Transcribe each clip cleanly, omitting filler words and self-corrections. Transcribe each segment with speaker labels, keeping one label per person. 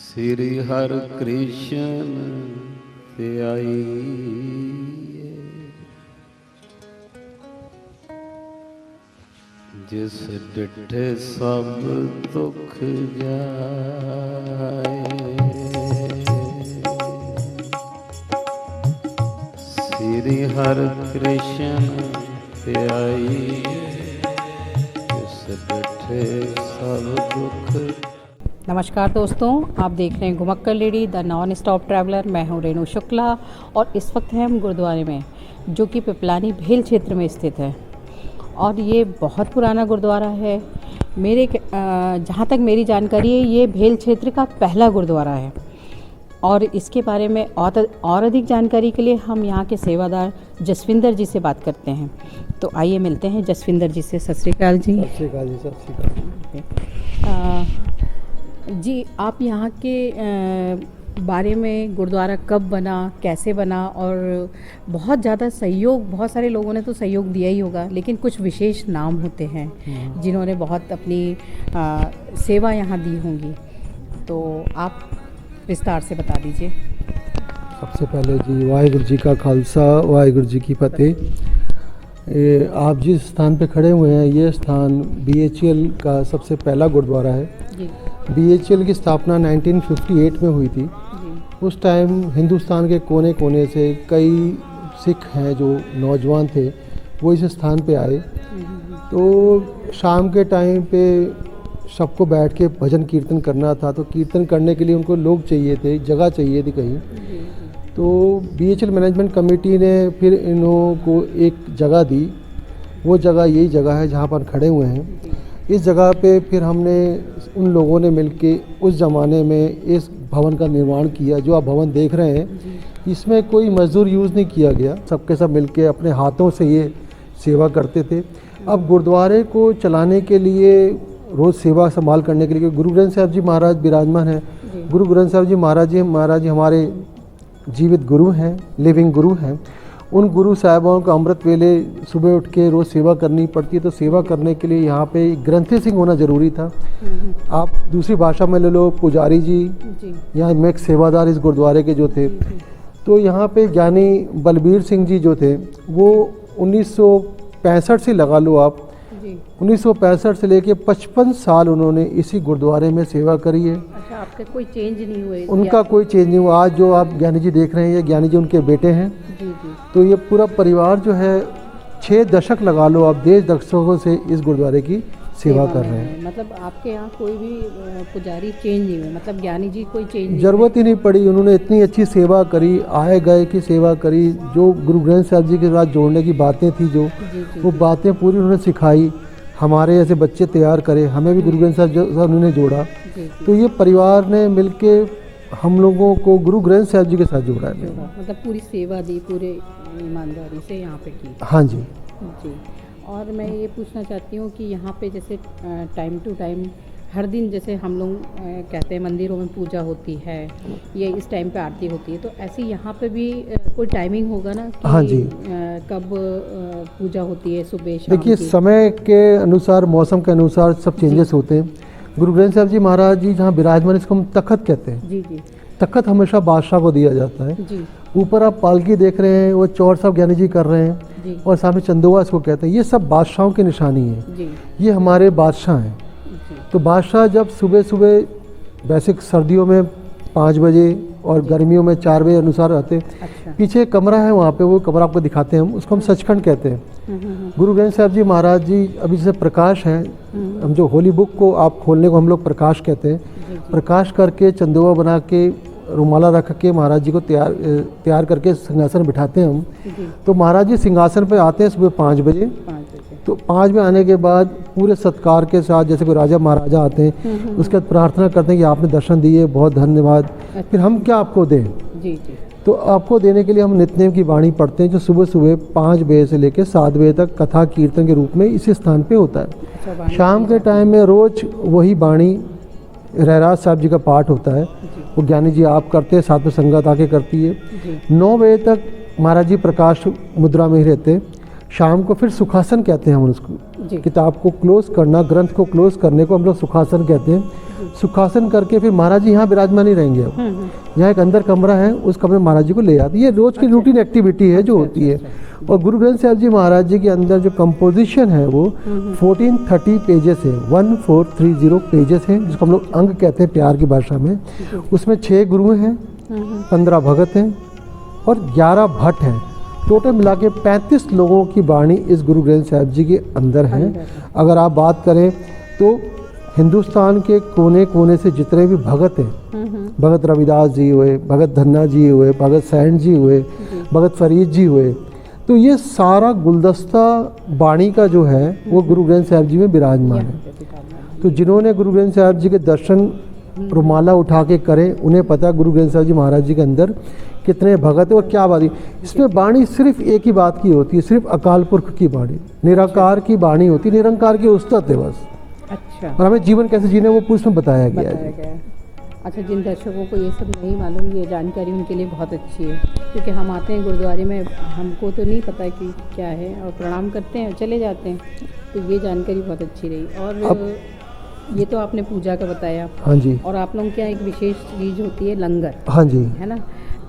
Speaker 1: श्री हर कृष्ण ध्याई जिस डिठे सब दुख जाए। श्री हर कृष्ण ध्याई जिस डिठे सब दुख।
Speaker 2: नमस्कार दोस्तों, आप देख रहे हैं घुमक्कर lady the non stop traveller. मैं हूं रेणु शुक्ला और इस वक्त हैं हम गुरुद्वारे में, जो कि पिपलानी भेल क्षेत्र में स्थित है। और ये बहुत पुराना गुरुद्वारा है। जहाँ तक मेरी जानकारी है, ये भेल क्षेत्र का पहला गुरुद्वारा है। और इसके बारे में और अधिक जानकारी के लिए हम यहाँ के सेवादार जसविंदर जी से बात करते हैं। तो आइए मिलते हैं जसविंदर जी से। सत श्री अकाल जी।
Speaker 3: सत श्री अकाल जी। सत श्री अकाल
Speaker 2: जी, आप यहाँ के बारे में गुरुद्वारा कब बना, कैसे बना, और बहुत ज़्यादा सहयोग, बहुत सारे लोगों ने तो सहयोग दिया ही होगा, लेकिन कुछ विशेष नाम होते हैं जिन्होंने बहुत अपनी सेवा यहाँ दी होंगी। तो आप विस्तार से बता दीजिए।
Speaker 3: सबसे पहले जी वाहिगुरु जी का खालसा, वाहिगुरु जी की फतेह। आप जिस स्थान पे खड़े हुए हैं, ये स्थान BHL का सबसे पहला गुरुद्वारा है जी। BHL की स्थापना 1958 में हुई थी जी। उस टाइम हिंदुस्तान के कोने कोने से कई सिख हैं जो नौजवान थे, वो इस स्थान पे आए। तो शाम के टाइम पे सबको बैठ के भजन कीर्तन करना था, तो कीर्तन करने के लिए उनको लोग चाहिए थे, जगह चाहिए थी कहीं। तो BHL मैनेजमेंट कमेटी ने फिर इन्हों को एक जगह दी। वो जगह यही जगह है जहाँ पर खड़े हुए हैं। इस जगह पे फिर हमने उन लोगों ने मिलके उस ज़माने में इस भवन का निर्माण किया। जो आप भवन देख रहे हैं, इसमें कोई मजदूर यूज़ नहीं किया गया, सबके सब मिलके अपने हाथों से ये सेवा करते थे। अब गुरुद्वारे को चलाने के लिए, रोज़ सेवा संभाल करने के लिए गुरु ग्रंथ साहब जी महाराज विराजमान हैं। गुरु ग्रंथ साहब जी महाराज जी हमारे जीवित गुरु हैं, लिविंग गुरु हैं। उन गुरु साहिबाओं का अमृत वेले सुबह उठ के रोज़ सेवा करनी पड़ती है। तो सेवा करने के लिए यहाँ पे ग्रंथी सिंह होना ज़रूरी था। आप दूसरी भाषा में ले लो, पुजारी जी, यहाँ में एक सेवादार इस गुरुद्वारे के जो थे। तो यहाँ पे ज्ञानी बलबीर सिंह जी जो थे, वो 1965 से लगा लो आप, 1965 से लेके 55 साल उन्होंने इसी गुरुद्वारे में सेवा करी है।
Speaker 2: अच्छा, आपके कोई चेंज नहीं हुए?
Speaker 3: उनका कोई चेंज नहीं हुआ। आज जो आप ज्ञानी जी देख रहे हैं, ये ज्ञानी जी उनके बेटे हैं जी। तो ये पूरा परिवार जो है 6 दशक लगा लो आप, 10 दशकों से इस गुरुद्वारे की सेवा कर रहे हैं।
Speaker 2: मतलब आपके यहाँ कोई भी पुजारी चेंज नहीं हुए, मतलब ज्ञानी जी कोई चेंज नहीं,
Speaker 3: जरूरत ही नहीं पड़ी। उन्होंने इतनी अच्छी सेवा करी, आए गए की सेवा करी। जो गुरु ग्रंथ साहब जी के साथ जोड़ने की बातें थी, जो वो बातें पूरी उन्होंने सिखाई। हमारे ऐसे बच्चे तैयार करे, हमें भी गुरु ग्रंथ साहब उन्होंने जोड़ा। तो ये परिवार ने मिलके हम लोगों को गुरु ग्रंथ साहब जी के साथ जोड़ा है।
Speaker 2: मतलब पूरी सेवा दी, पूरे ईमानदारी से यहाँ पे की।
Speaker 3: हाँ जी
Speaker 2: जी। और मैं ये पूछना चाहती हूँ कि यहाँ पे जैसे टाइम टू टाइम हर दिन, जैसे हम लोग कहते हैं मंदिरों में पूजा होती है, ये इस टाइम पे आरती होती है, तो ऐसे यहाँ पे भी कोई टाइमिंग होगा ना कि
Speaker 3: हाँ जी,
Speaker 2: कब पूजा होती है, सुबह शाम?
Speaker 3: देखिए, समय के अनुसार, मौसम के अनुसार सब चेंजेस होते हैं। गुरु ग्रंथ साहब जी महाराज जी जहाँ विराजमान, इसको हम तख्त कहते हैं जी। तख्त हमेशा बादशाह को दिया जाता है जी। ऊपर आप पालकी देख रहे हैं, वो चौर साहब ज्ञानी जी कर रहे हैं जी। और सामने चंदोवा इसको कहते हैं। ये सब बादशाहों की निशानी है जी। ये हमारे बादशाह हैं। तो बादशाह जब सुबह सुबह, वैसे सर्दियों में 5 बजे और गर्मियों में 4 बजे अनुसार आते। अच्छा। पीछे कमरा है, वहाँ पे वो कमरा आपको दिखाते हैं हम, उसको हम सचखंड कहते हैं। गुरु ग्रंथ साहब जी महाराज जी अभी जैसे प्रकाश है, हम जो होली बुक को आप खोलने को हम लोग प्रकाश कहते हैं। प्रकाश करके चंदोवा बना के रुमाला रख के महाराज जी को तैयार करके सिंहासन बिठाते हैं हम। तो महाराज जी सिंहासन पे आते हैं सुबह 5 बजे। तो 5 बजे आने के बाद पूरे सत्कार के साथ, जैसे कोई राजा महाराजा आते हैं, उसके बाद प्रार्थना करते हैं कि आपने दर्शन दिए, बहुत धन्यवाद। फिर हम क्या आपको दें जी। तो आपको देने के लिए हम नित्यनेम की वाणी पढ़ते हैं, जो सुबह सुबह 5 बजे से लेकर 7 बजे तक कथा कीर्तन के रूप में इसी स्थान पे होता है। अच्छा, शाम के टाइम में रोज वही वाणी रहराज साहब जी का पाठ होता है। वो ज्ञानी जी आप करते हैं, साथ में संगत आके करती है। 9 बजे तक महाराज जी प्रकाश मुद्रा में ही रहते हैं। शाम को फिर सुखासन कहते हैं हम उसको
Speaker 2: जी।
Speaker 3: किताब को क्लोज करना, ग्रंथ को क्लोज करने को हम लोग सुखासन कहते हैं। सुखासन करके फिर महाराज जी यहाँ विराजमान ही रहेंगे। अब यहाँ एक अंदर कमरा है, उस कमरे में महाराज जी को ले आते हैं। ये रोज की रूटीन एक्टिविटी है जो होती है। और गुरु ग्रंथ साहिब जी महाराज जी के अंदर जो कंपोजिशन है वो 1430 पेजेस है, 1430 पेजेस है, जिसको हम लोग अंग कहते हैं प्यार की भाषा में। उसमें 6 गुरु हैं, 15 भगत हैं और 11 भट्ट हैं। टोटल मिला के 35 लोगों की वाणी इस गुरु ग्रंथ साहिब जी के अंदर है। अगर आप बात करें तो हिंदुस्तान के कोने कोने से जितने भी भगत हैं, भगत रविदास जी हुए, भगत धन्ना जी हुए, भगत सैन जी हुए, भगत फरीद जी हुए, तो ये सारा गुलदस्ता वाणी का जो है वो गुरु ग्रंथ साहिब जी में विराजमान है। तो जिन्होंने गुरु ग्रंथ साहिब जी के दर्शन रुमाला उठा के करें, उन्हें पता गुरु ग्रंथ साहिब जी महाराज जी के अंदर कितने भगत है और क्या बात है। इसमें वाणी सिर्फ एक ही बात की होती है, सिर्फ अकाल पुरख की वाणी, निराकार की वाणी होती है, निरंकार की उस्तत है बस।
Speaker 2: अच्छा।
Speaker 3: और हमें जीवन कैसे जीने वो उसमें बताया गया है।
Speaker 2: अच्छा, जिन दर्शकों को ये सब नहीं मालूम, ये जानकारी उनके लिए बहुत अच्छी है, क्योंकि हम आते हैं गुरुद्वारे में, हमको तो नहीं पता कि क्या है, और प्रणाम करते हैं चले जाते हैं। तो ये जानकारी बहुत अच्छी रही। और ये तो आपने पूजा का बताया।
Speaker 3: हाँ जी।
Speaker 2: और आप लोगों के यहाँ एक विशेष चीज़ होती है लंगर।
Speaker 3: हाँ जी।
Speaker 2: है ना,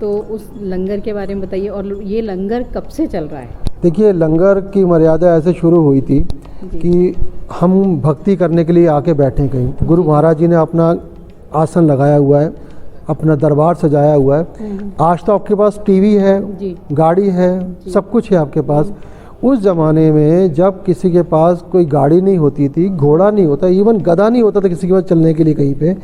Speaker 2: तो उस लंगर के बारे में बताइए। और ये लंगर कब से चल रहा है?
Speaker 3: देखिए, लंगर की मर्यादा ऐसे शुरू हुई थी कि हम भक्ति करने के लिए आके बैठे कहीं, गुरु महाराज जी ने अपना आसन लगाया हुआ है, अपना दरबार सजाया हुआ है। आज तो आपके पास टीवी है
Speaker 2: जी,
Speaker 3: गाड़ी है, सब कुछ है आपके पास। उस ज़माने में जब किसी के पास कोई गाड़ी नहीं होती थी, घोड़ा नहीं होता, इवन गधा नहीं होता था किसी के पास चलने के लिए कहीं पे,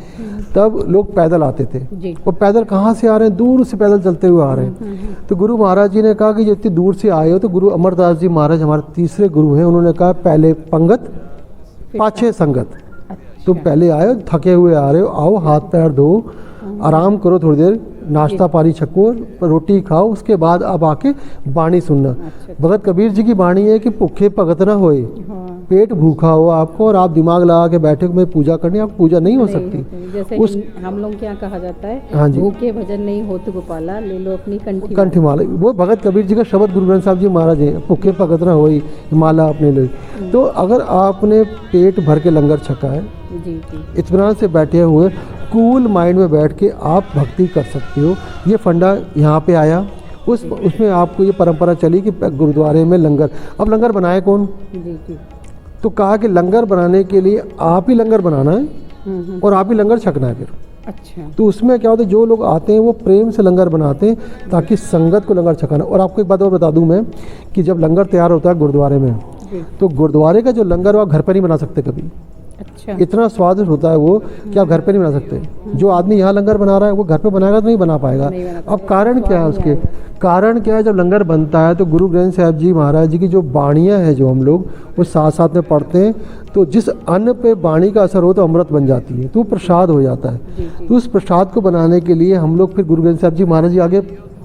Speaker 3: तब लोग पैदल आते थे। वो पैदल कहाँ से आ रहे हैं? दूर से पैदल चलते हुए आ रहे हैं। तो गुरु महाराज जी ने कहा कि जितनी दूर से आए हो, तो गुरु अमरदास जी महाराज हमारे तीसरे गुरु हैं, उन्होंने कहा पहले पंगत पाछे संगत। तुम पहले आए हो, थके हुए आ रहे हो, आओ हाथ पैर धो, आराम करो थोड़ी देर, नाश्ता पानी छको, रोटी खाओ, उसके बाद अब आके वाणी सुनना। भगत कबीर जी की वाणी है कि भूखे भगत ना होए, पेट भूखा हो आपको और आप दिमाग लगा के बैठे मैं पूजा करनी, आपको पूजा नहीं हो सकती।
Speaker 2: जैसे उस हम लोग क्या कहा जाता है,
Speaker 3: हाँ जी,
Speaker 2: भूखे भजन नहीं होत गोपाला, ले लो अपनी
Speaker 3: कंठी माला। वो भगत कबीर जी का शब्द गुरु ग्रंथ साहिब जी महाराज हैं, भूखे भगत ना होई माला अपने ले। तो अगर आपने पेट भर के लंगर छका है, इत्मीनान से बैठे हुए कूल माइंड में बैठ के आप भक्ति कर सकते हो। ये फंडा यहाँ पे आया, उसमें आपको ये परंपरा चली कि गुरुद्वारे में लंगर। अब लंगर बनाए कौन? तो कहा कि लंगर बनाने के लिए आप ही लंगर बनाना है और आप ही लंगर छकना है फिर।
Speaker 2: अच्छा।
Speaker 3: तो उसमें क्या होता है, जो लोग आते हैं वो प्रेम से लंगर बनाते हैं ताकि संगत को लंगर छकाना। और आपको एक बात और बता दूं मैं कि जब लंगर तैयार होता है गुरुद्वारे में, तो गुरुद्वारे का जो लंगर वो आप घर पर नहीं बना सकते कभी।
Speaker 2: अच्छा।
Speaker 3: इतना स्वादिष्ट होता है वो कि आप घर पे नहीं बना सकते। जो आदमी यहाँ लंगर बना रहा है वो घर पे बनाएगा तो नहीं बना पाएगा। अब कारण क्या है उसके? कारण क्या है, जब लंगर बनता है तो गुरु ग्रंथ साहिब जी महाराज जी की जो बाणियाँ हैं जो हम लोग वो साथ साथ में पढ़ते हैं, तो जिस अन्न पे बाणी का असर हो तो अमृत बन जाती है, तो वो प्रसाद हो जाता है। तो उस प्रसाद को बनाने के लिए हम लोग फिर गुरु ग्रंथ साहिब जी महाराज जी आगे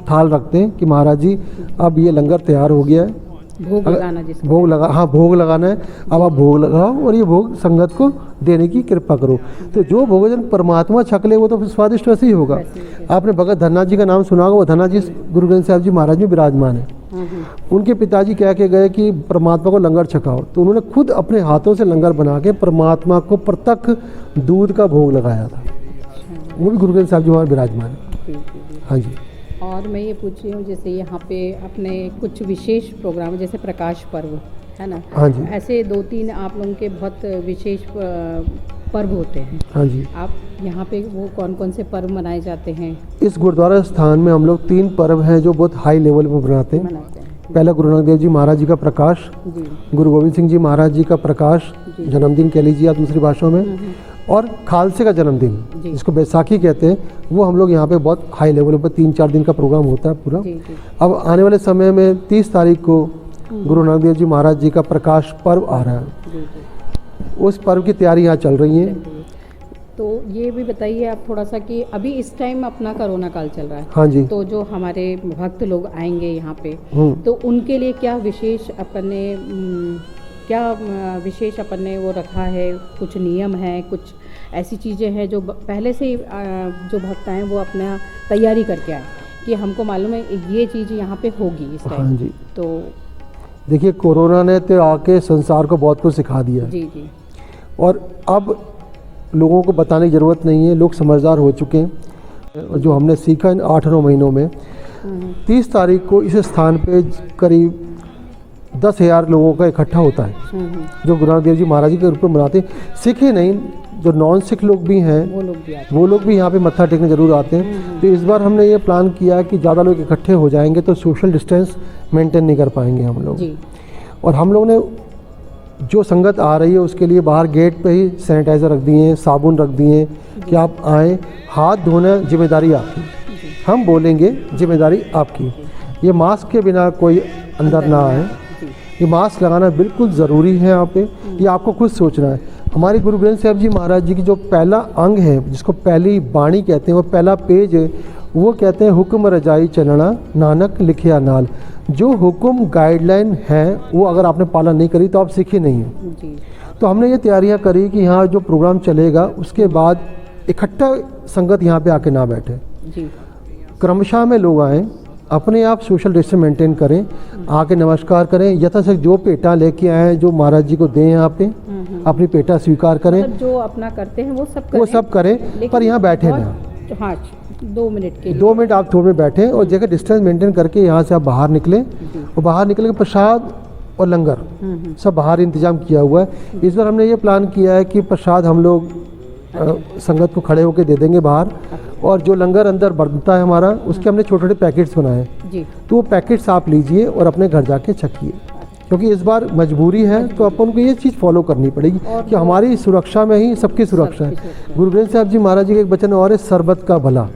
Speaker 3: थाल रखते हैं कि महाराज जी अब ये लंगर तैयार हो गया है,
Speaker 2: भोग लगाना, जिसको
Speaker 3: भोग लगा, हाँ भोग लगाना है, अब आप भोग लगाओ और ये भोग संगत को देने की कृपा करो। तो जो भोजन परमात्मा छक ले वो तो फिर स्वादिष्ट वैसे ही होगा। आपने भगत धन्ना जी का नाम सुना होगा, वो धन्ना जी गुरु ग्रंथ साहिब जी महाराज में विराजमान है। उनके पिताजी कह के गए कि परमात्मा को लंगर छकाओ, तो उन्होंने खुद अपने हाथों से लंगर बना के परमात्मा को प्रत्यक्ष दूध का भोग लगाया था। वो भी गुरु ग्रंथ साहिब जी वहाँ विराजमान है। हाँ जी।
Speaker 2: और मैं ये पूछ रही हूँ, जैसे यहाँ पे अपने कुछ विशेष प्रोग्राम जैसे प्रकाश पर्व है ना,
Speaker 3: हाँ जी,
Speaker 2: ऐसे 2-3 आप लोगों के बहुत विशेष पर्व होते हैं।
Speaker 3: हाँ जी।
Speaker 2: आप यहाँ पे वो कौन कौन से पर्व मनाए जाते हैं?
Speaker 3: इस गुरुद्वारा स्थान में हम लोग 3 पर्व हैं जो बहुत हाई लेवल पर मनाते हैं। पहला गुरु नानक देव जी महाराज जी का प्रकाश, गुरु गोविंद सिंह जी महाराज जी का प्रकाश, जन्मदिन कह लीजिए आप दूसरी भाषाओं में, और खालसे का जन्मदिन जिसको बैसाखी कहते हैं, वो हम लोग यहाँ पे बहुत हाई लेवल पर 3-4 दिन का प्रोग्राम होता है पूरा। अब आने वाले समय में 30 तारीख को गुरु नानक देव जी महाराज जी का प्रकाश पर्व आ रहा है। उस पर्व की तैयारी यहाँ चल रही है।
Speaker 2: तो ये भी बताइए आप थोड़ा सा कि अभी इस टाइम अपना कोरोना काल चल रहा है।
Speaker 3: हाँ जी।
Speaker 2: तो जो हमारे भक्त लोग आएंगे यहाँ पे, तो उनके लिए क्या विशेष अपन ने वो रखा है? कुछ नियम है, कुछ ऐसी चीज़ें हैं जो पहले से जो भक्त आए वो अपना तैयारी करके आए कि हमको मालूम है ये चीज़ यहाँ पे होगी इस टाइम।
Speaker 3: हाँ जी।
Speaker 2: तो
Speaker 3: देखिए कोरोना ने तो आके संसार को बहुत कुछ सिखा दिया है
Speaker 2: जी जी।
Speaker 3: और अब लोगों को बताने की ज़रूरत नहीं है, लोग समझदार हो चुके हैं। और जो हमने सीखा इन 8-9 महीनों में, 30 तारीख को इस स्थान पे करीब 10,000 लोगों का इकट्ठा होता है जो गुरु नानक देव जी महाराज जी के रूप में मनाते हैं। सिख ही नहीं, जो नॉन सिख लोग भी हैं वो लोग भी यहाँ पे मत्था टेकने ज़रूर आते हैं। तो इस बार हमने ये प्लान किया कि ज़्यादा लोग इकट्ठे हो जाएंगे तो सोशल डिस्टेंस मेंटेन नहीं कर पाएंगे हम लोग। और हम लोग ने जो संगत आ रही है उसके लिए बाहर गेट पे ही सैनिटाइज़र रख दिए हैं, साबुन रख दिए हैं कि आप आएँ, हाथ धोना जिम्मेदारी आपकी, हम बोलेंगे जिम्मेदारी आपकी। ये मास्क के बिना कोई अंदर ना आए, ये मास्क लगाना बिल्कुल ज़रूरी है यहाँ पे, ये आपको खुद सोचना है। हमारे गुरु ग्रंथ साहिब जी महाराज जी की जो पहला अंग है जिसको पहली बाणी कहते हैं, वो पहला पेज है, वो कहते हैं हुक्म रजाई चलना नानक लिखिया नाल। जो हुक्म गाइडलाइन है वो अगर आपने पालन नहीं करी तो आप सीखे नहीं हैं। तो हमने ये तैयारियां करी कि यहाँ जो प्रोग्राम चलेगा उसके बाद इकट्ठा संगत यहाँ पे आके ना बैठे, क्रमशः में लोग आएँ, अपने आप सोशल डिस्टेंस मेंटेन करें, आके नमस्कार करें, यथाशक्ति जो पेटा लेके आए हैं जो महाराज जी को दें यहाँ पे अपनी पेटा स्वीकार करें,
Speaker 2: मतलब जो अपना करते हैं वो सब
Speaker 3: करें पर यहाँ बैठे ना।
Speaker 2: हाँ 2 मिनट के लिए
Speaker 3: 2 मिनट आप थोड़े में बैठें और जगह डिस्टेंस मेंटेन करके यहाँ से आप बाहर निकलें। और बाहर निकले प्रसाद और लंगर सब बाहर इंतजाम किया हुआ है। इस बार हमने ये प्लान किया है कि प्रसाद हम लोग संगत को खड़े होकर दे देंगे बाहर, और जो लंगर अंदर बनता है हमारा उसके हमने छोटे छोटे पैकेट्स बनाए हैं, तो वो पैकेट्स आप लीजिए और अपने घर जाके छकिए, क्योंकि इस बार मजबूरी है तो अपन को ये चीज़ फॉलो करनी पड़ेगी कि हमारी सुरक्षा में ही सबकी सुरक्षा है। गुरु ग्रंथ साहिब जी महाराज जी का एक वचन और है, सरबत का भला।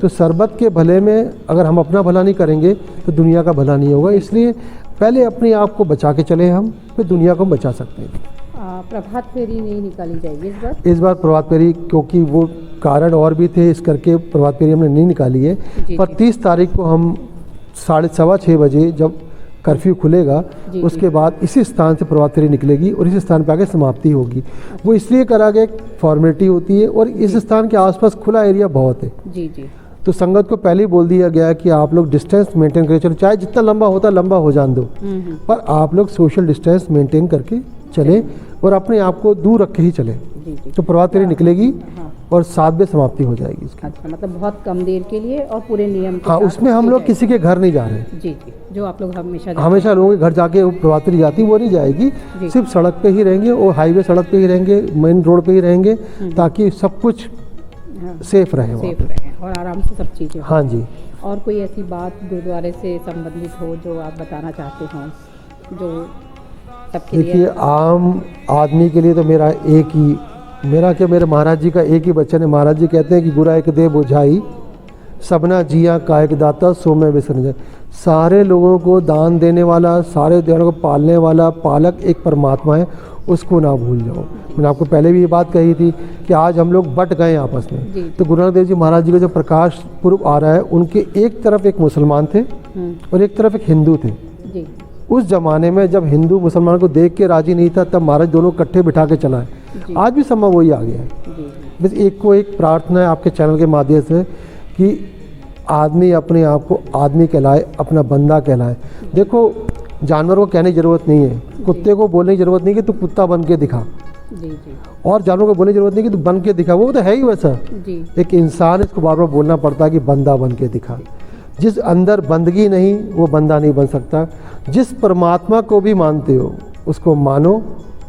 Speaker 3: तो सरबत के भले में अगर हम अपना भला नहीं करेंगे तो दुनिया का भला नहीं होगा, इसलिए पहले अपने आप को बचा के चले हम, फिर दुनिया को बचा सकते हैं।
Speaker 2: प्रभात फेरी नहीं निकाली जाएगी
Speaker 3: इस बार प्रभात फेरी, क्योंकि वो कारण और भी थे इस करके प्रभात फेरी हमने नहीं निकाली है। पर 30 तारीख को हम 6:30 बजे जब कर्फ्यू खुलेगा उसके बाद इसी स्थान से प्रभात फेरी निकलेगी और इसी स्थान पर आगे समाप्ति होगी। वो इसलिए करा गया, एक फॉर्मेलिटी होती है और इस स्थान के आसपास खुला एरिया बहुत है। तो संगत को पहले ही बोल दिया गया कि आप लोग डिस्टेंस मेंटेन करें, चलो चाहे जितना लंबा होता लंबा हो जान दो, पर आप लोग सोशल डिस्टेंस मेंटेन करके चले और अपने आप को दूर रख के ही चले। तो प्रभात फेरी निकलेगी और 7 बजे समाप्ति हो जाएगी इसकी।
Speaker 2: अच्छा, मतलब बहुत कम देर के लिए और पूरे नियम के
Speaker 3: हाँ, उसमें हम लोग किसी के घर नहीं जा रहे।
Speaker 2: जी, जो आप लोग
Speaker 3: हमेशा लोगों के घर जाके प्रभात फेरी जाती वो नहीं जाएगी, सिर्फ सड़क पे ही रहेंगे और हाईवे सड़क पे ही रहेंगे, मेन रोड पे ही रहेंगे, ताकि सब कुछ सेफ रहे
Speaker 2: और आराम से सब चीज़ें।
Speaker 3: हाँ जी।
Speaker 2: और कोई ऐसी बात गुरुद्वारे से संबंधित हो जो आप बताना चाहते हो जो सबके लिए?
Speaker 3: देखिए, आम आदमी के लिए तो मेरे महाराज जी का एक ही वचन है। महाराज जी कहते हैं कि गुरा एक दे बुझाई सबना जिया कायक दाता सो में विसर्जन जाए। सारे लोगों को दान देने वाला, सारे देवों को पालने वाला पालक एक परमात्मा है, उसको ना भूल जाओ। मैंने आपको पहले भी ये बात कही थी कि आज हम लोग बट गए आपस में। तो गुरु नानक देव जी महाराज जी का जो प्रकाश पूर्व आ रहा है, उनके एक तरफ एक मुसलमान थे और एक तरफ एक हिंदू थे। उस जमाने में जब हिंदू मुसलमान को देख के राजी नहीं था, तब महाराज दोनों इकट्ठे बिठा के चलाए। आज भी समय वही आ गया है। बस एक को एक प्रार्थना है आपके चैनल के माध्यम से कि आदमी अपने आप को आदमी कहलाए, अपना बंदा कहलाए। देखो, जानवर को कहने की ज़रूरत नहीं है, कुत्ते को बोलने की ज़रूरत नहीं कि तू कुत्ता बन के दिखा, और जानवर को बोलने की ज़रूरत नहीं कि तू बन के दिखा, वो तो है ही वैसा। एक इंसान, इसको बार बार बोलना पड़ता है कि बंदा बन के दिखा। जिस अंदर बंदगी नहीं वो बंदा नहीं बन सकता। जिस परमात्मा को भी मानते हो उसको मानो,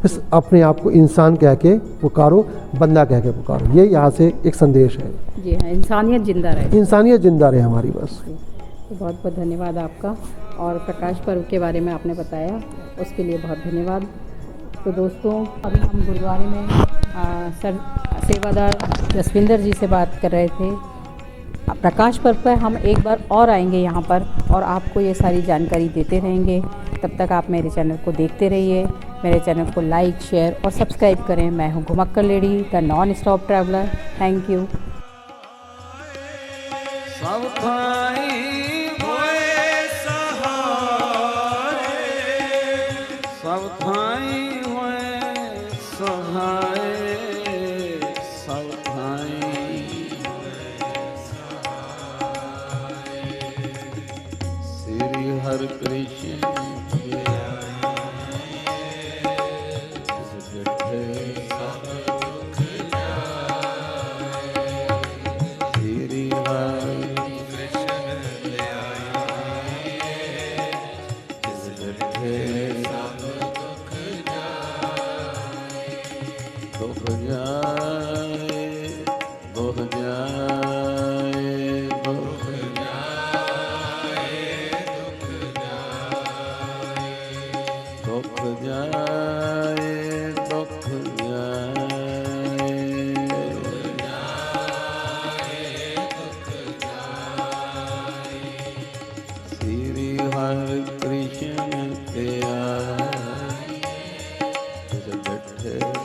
Speaker 3: बस अपने आप को इंसान कह के पुकारो, बंदा कह के पुकारो। ये यहाँ से एक संदेश है।
Speaker 2: जी हाँ, इंसानियत जिंदा रहे।
Speaker 3: इंसानियत जिंदा रहे हमारी बस।
Speaker 2: तो बहुत बहुत धन्यवाद आपका, और प्रकाश पर्व के बारे में आपने बताया उसके लिए बहुत धन्यवाद। तो दोस्तों, अभी हम गुरुद्वारे में सर सेवादार जसविंदर जी से बात कर रहे थे। प्रकाश पर्व पर हम एक बार और आएंगे यहाँ पर और आपको ये सारी जानकारी देते रहेंगे। तब तक आप मेरे चैनल को देखते रहिए। मेरे चैनल को लाइक, शेयर और सब्सक्राइब करें। मैं हूँ घुमक्कड़ lady, the non stop traveller. Thank you.
Speaker 1: हर कृष्ण जाए दुख जाए दुख दुख जाए दुख जाए श्री हरि कृष्ण प्यारे तिस डिठे